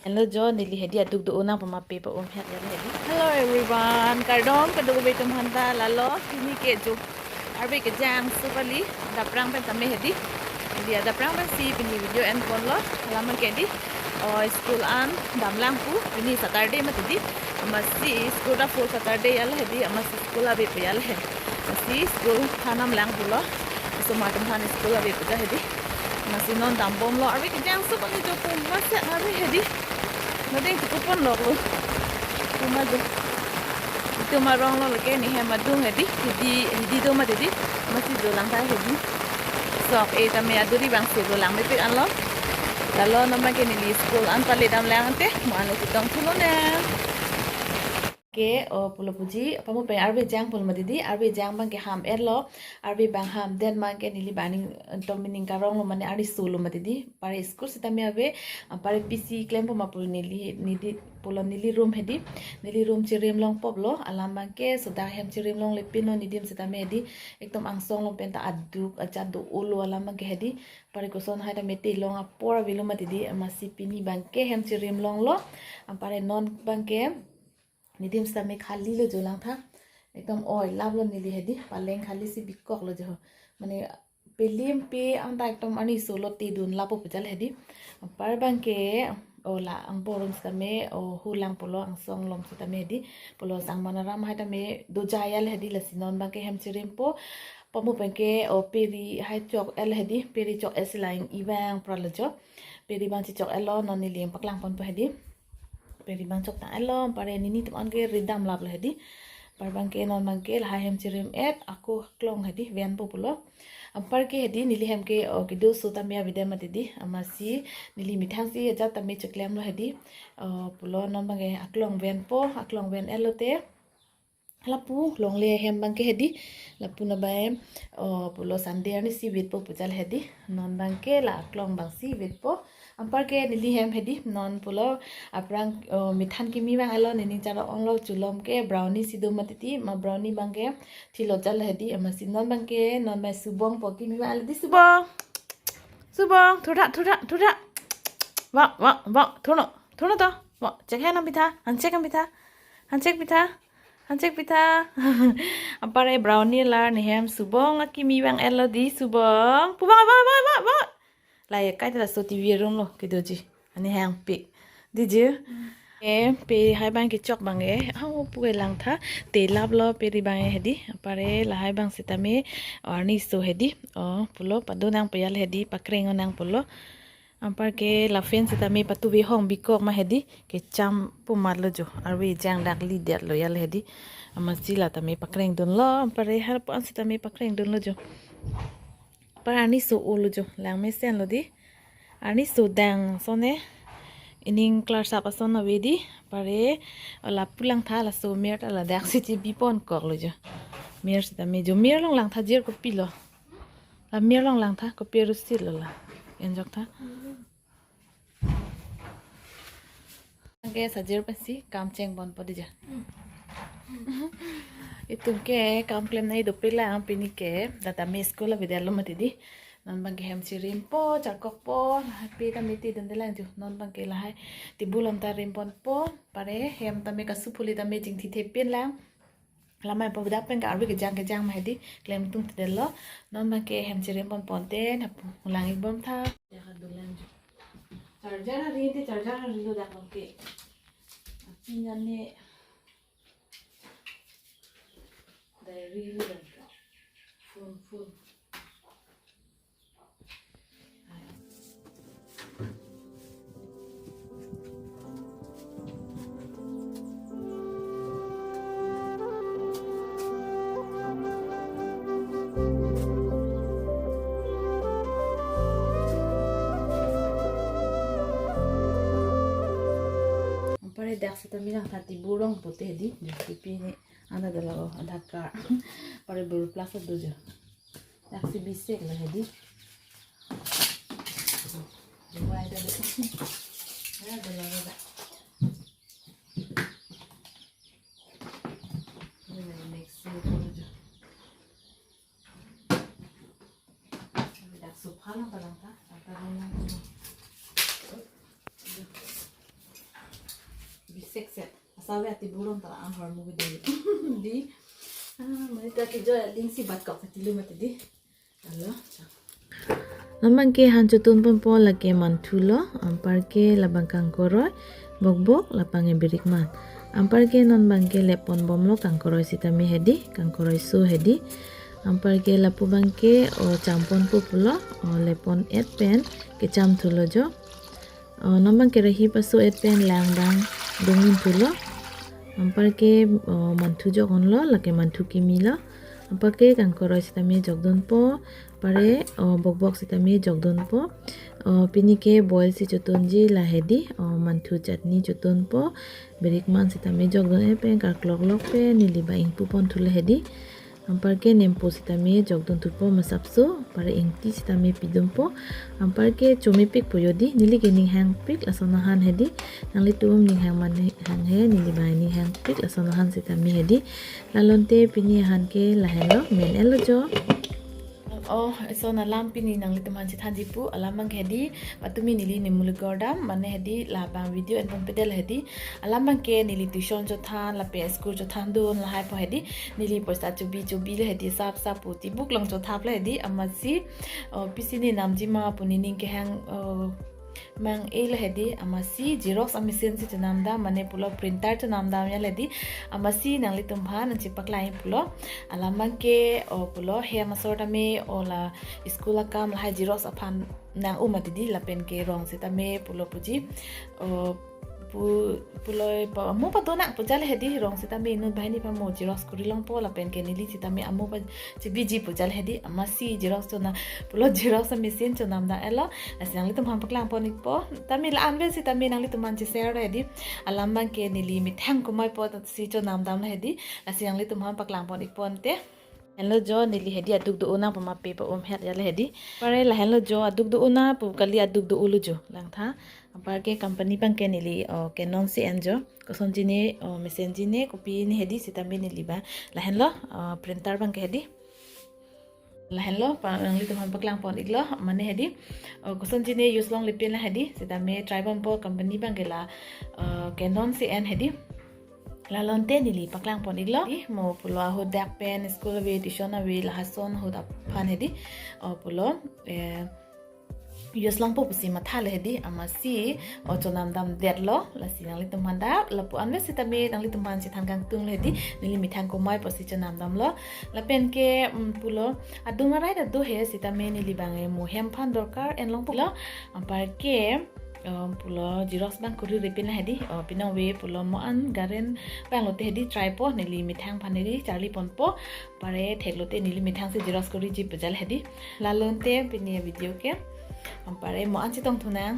Hello John, nili hedi aduk do unang pamape pa phet ya hedi. Hello everyone. Kardom kaduk betum handa lalo kini ke jo. Arbe ke jam supali daprang pen tame hedi. Dia daprang pen si pini video and kon lo laman ke di. School an damlang pu pini Saturday ma tidi. Masi school da full Saturday yal hedi masi school abe pe yal he. Masi school thanam lang pulo. So matum than school abe pe hedi. Masi non dambom lo arbe ke jam supali jo pu masa arbe hedi. Mading cukup pun loh, cuma tu, itu marong loh lagi ni hem madung hedi tu mah hedi, masih dolang saya hedi. Sok kami aduri bang si dolang mepik an lo, lalu nama kini di school an paling dalam lantai, mana kita tunggu nih. Ke pulau puji apa mau pengen arbe jang pulau madidi arbe jang bang ke ham lo arbe bang ham dan bang ke nili bani untuk mining karong lo mana ari sulu madidi pare school sita me abe pare PC claim pun pulau nili pulau nili room hedi nili room cirim long pop lo alam bang ke sudah hem cirim long lepin lo nidim sita me hedi ektom angsong lo penta aduk acadu ulu alam bang ke hedi pare koson hai ta meti long apor bilu madidi masih pini bang ke hem cirim long lo pare non bang ke nidim stame khali lo jolang tha ekdom oil lab lo nili hedi paleng khali si bikok lo jo mane pelim pe anta ekdom ani solo ti dun lapo pejal hedi par bangke ola ang borum stame o hulang polo ang song lom stame hedi polo sang manaram hai tame do jayal hedi lasinon bangke hemchirim po pamu bangke o peri hai chok el hedi peri chok esilaing iwang pralajo peri bang chok elo non nili paklang pon po hedi peri bang chok ta alom pare nini tuan ke ridam lap lah di par bang ke non bang ke lah hem chirim et aku klong hedi ven populo par ke hedi nili hem ke o ke do so ta me avide mate di amasi nili mithang si ja ta me choklm lo hedi pulo non bang ke aklong ven elote lapu long le hem bang ke hedi lapu na bae pulo sande ani si wit po pujal hedi non bang ke la aklong bang si wit po ampar ke nili hem hedi non pulo aprang mithan kimi bang alo nini chara onglo chulom ke brownie sido matiti ma brownie bang ke thilo jal hedi amasi non bang ke non mai subong po kimi bang aldi subong thoda wa thono to wa chekhe na bitha handshake bitha apare brownie la ni hem subong kimi bang elo di subong pubang wa la ya kai ta so tv room lo ke doji ani hang pi diji pe hai bang ke chok bang e ha pu lang tha te lab lo pe ri bang e hedi pare la hai bang sitame arni so hedi pulo padu nang payal hedi pakreng nang pulo ampar ke la fen sitame patu bi hong bikok ma hedi ke cham pu mar lo jo arwi jang dak li det lo yal hedi amasila tame pakreng don lo pare har pu an sitame pakreng don lo jo parani so ulu jo lang me sen lo di ani so dang so ne ining class apa so na wedi pare la pulang tha la so mer ta la dak si ti bipon kok lo jo mer sita me jo mer long lang tha jer ko pilo la mer long lang tha ko peru sil lo la enjok tha ke sajer pasi kam cheng bon podi ja itum ke kam klem nai do pila am pini ke data me skola vidalo matidi non bang ke hem sirim po charkok po pi ta meti den de lang ju non bang ke la hai ti bulam ta rim pon po pare hem ta me ka supuli ta me jing thi the pin lang lamai po da pen ka arbi ke jang ma di klem tung de lo non bang ke hem sirim pon pon te na lang ik bom tha ya ka do lang ju charger ri lo da kon ke pinya ne dari lu dan full pare dak sa tamina thati burong pote di pipi ni anda dalago ada ka pare buru plaza dojo dak si bisek la hedi wai da ya dalago da ni next dojo dak su phala palang ta ta set asawe ati burong tara ang hormo gede di manita ke jo ling si bat kok tilu mate di alo lamang ke hanjutun pompo lake mantulo ampar ke labang kangkoroy bogbok lapang e birikman ampar ke non bangke lepon bomlo kangkoroy sitami hedi kangkoroy su hedi ampar ke lapu bangke o champon pupulo o lepon et pen ke cham tulo jo nambang ke rahi pasu et pen lang bang dungin tulo ampar ke mantu jo onlo lake mantu kimilo ampar ke kangkoroy sitami jogdon po pare bogbok sitami jogdon po pini ke boil si chutunji lahedi mantu chutney chutun po berikman sitami jogdon e pen karklok lok pe niliba ing pupon tule hedi ampar ke nempo sitami jogdon tupo masapso para ingti sitami pidum po ampar ke chomi pik poyodi nili ke ning hang pik lasonahan hedi nangli tum ning hang man hang he nili ba ning hang pik lasonahan sitami hedi lalonte pini han ke lahelo men elo jo so na lampi ni nang litum han chithan jipu alamang hedi patumi nili nimul gordam mane hedi labang video and pedal hedi alamang ke nili tuition jo than la pe school jo than don la hai po hedi nili poisa chubi le hedi sap puti book long jo thap le hedi amasi pc ni namji ma puni ning ke hang mang le hedi amasi xerox machine si namda mane pulo printer to namda ya ledi amasi nang litum han chipak lai pulo alamang ke pulo he masota me ola school kam la xerox aphan nang umatidi la pen ke rong sitame pulo puji puloi pa mo pa dona pujale hedi rong sitame inu bahini pa mo xerox kurilong po la pen ke nili sitame amo pa biji pujale hedi amasi xerox to na pulo xerox machine to namda elo asang litum han paklang po nikpo tami la anve sitame nang litum man share hedi alamang ke nili mithang kumai po si to namdam la hedi asang litum han paklang po nikpo nte hello jo nili hedi aduk do una pama pe pa het ya hedi pare la hello jo aduk do una pu kali aduk do ulu jo lang tha apar ke company pang ke nili canon si enjo koson jine machine jine copy ni hedi sitami nili ba la hello printer pang ke hedi la hello pa angli to paklang pon iglo mane hedi koson jine use long lipin la hedi sitami tribal po company pang ke la canon si en hedi lalonte nili paklang pon iglo mo pulo ho dak pen school we tuition we la hason ho da phan hedi pulo yuslang po pusi mathale hedi amasi chonam dam derlo la sinang li tumanda la pu anve sitame nang li tuman si than kang tung hedi nili mithang ko mai posi chonam dam lo la pen ke pulo aduma rai da do he sitame nili bange mo hem phan dorkar en long pulo ampar ke pulo xerox bang kuri repin hedi pinang we pulo mo an garen bang lote hedi tripod nili mithang phaneri charli ponpo pare theklote nili mithang se xerox kuri ji pajal hedi lalonte pinia video ke ampare mo an chitong thunang